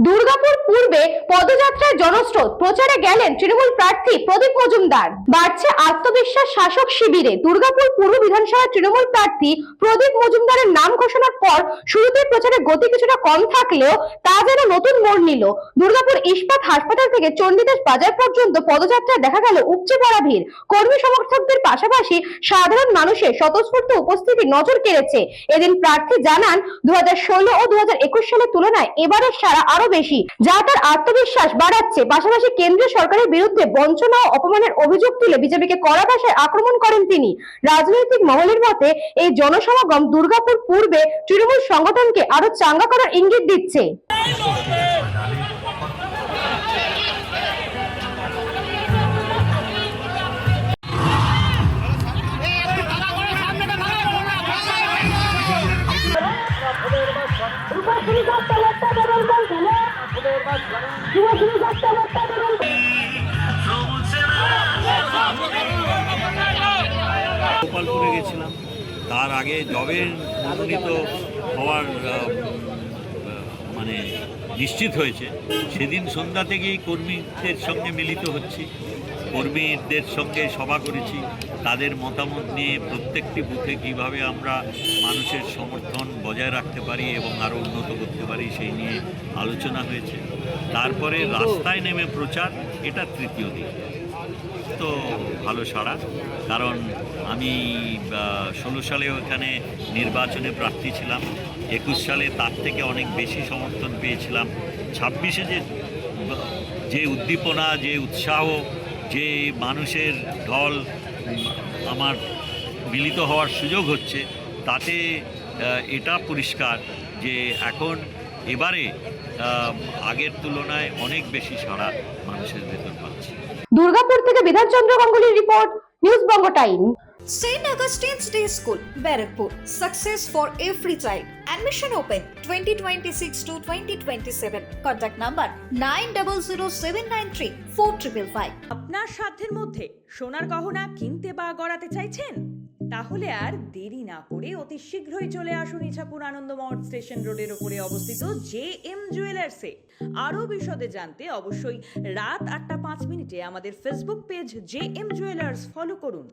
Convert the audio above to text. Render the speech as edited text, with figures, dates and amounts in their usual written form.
দুর্গাপুর পূর্বে পদযাত্রায় জনস্রোত, প্রচারে গেলেন তৃণমূল প্রার্থী প্রদীপ মজুমদার। বাড়ছে আত্মবিশ্বাস শাসক শিবিরে। দুর্গাপুর পূর্ব বিধানসভার তৃণমূল প্রার্থী প্রদীপ মজুমদারের নাম ঘোষণার পর শুরুতে প্রচারের গতি কিছুটা কম থাকলেও তা যেন নতুন মোড় নিল। দুর্গাপুর ইস্পাত হাসপাতাল থেকে চণ্ডীদাস বাজার পর্যন্ত পদযাত্রায় দেখা গেল উপচে পড়া ভিড়। কর্মী সমর্থকদের পাশাপাশি সাধারণ মানুষের স্বতঃস্ফূর্ত উপস্থিতি নজর কেড়েছে। এদিন প্রার্থী জানান 2016 ও 2021 সালের তুলনায় এবারের সারা আরো বেশি, যা তার আত্মবিশ্বাস বাড়াচ্ছে। পাশাপাশি কেন্দ্রীয় সরকারের বিরুদ্ধে বঞ্চনা ও অপমানের অভিযোগ তুলে বিজেপিকে কড়া ভাষায় আক্রমণ করেন তিনি। রাজনৈতিক মহলের মতে এই জনসমাগম দুর্গাপুর পূর্বে তৃণমূল সংগঠনকে আরো চাঙ্গা করার ইঙ্গিত দিচ্ছে। গোপালপুরে গেছিলাম, তার আগে যবে মনোনীত হওয়ার মানে নিশ্চিত হয়েছে সেদিন সন্ধ্যা থেকেই কর্মীদের সঙ্গে মিলিত হচ্ছি, কর্মীদের সঙ্গে সভা করেছি, তাদের মতামত নিয়ে প্রত্যেকটি বুথে কীভাবে আমরা মানুষের সমর্থন বজায় রাখতে পারি এবং আরও উন্নত করতে পারি সেই নিয়ে আলোচনা হয়েছে। তারপরে রাস্তায় নেমে প্রচার, এটা তৃতীয় দিন। তো ভালো সাড়া, কারণ আমি 16 সালেও এখানে নির্বাচনে প্রার্থী ছিলাম, 21 সালে তার থেকে অনেক বেশি সমর্থন পেয়েছিলাম। 26-এ যে উদ্দীপনা, যে উৎসাহ, যে মানুষের ঢল আমার মিলিত হওয়ার সুযোগ হচ্ছে, তাতে এটা পরিষ্কার যে এখন এবারে আগের তুলনায় অনেক বেশি সাড়া মানুষের ভেতর পাচ্ছি। দুর্গাপুর থেকে Bidhanchandra গাঙ্গুলির report, news Banga time. St. Augustine's Day School, Barakpur. Success for every child. Admission open 2026 to 2027. Contact number 9007934555. আপনার সাধ্যের মধ্যে সোনার গহনা কিনতে বা গড়াতে চাইছেন? তাহলে আর দেরি না করে অতি শীঘ্রই চলে আসুন ইছাপুর আনন্দমঠ স্টেশন রোডের উপরে অবস্থিত JM জুয়েলার্সে। আরও বিশদে জানতে অবশ্যই রাত 8টা 5 মিনিটে আমাদের Facebook page JM jewellers follow করুন।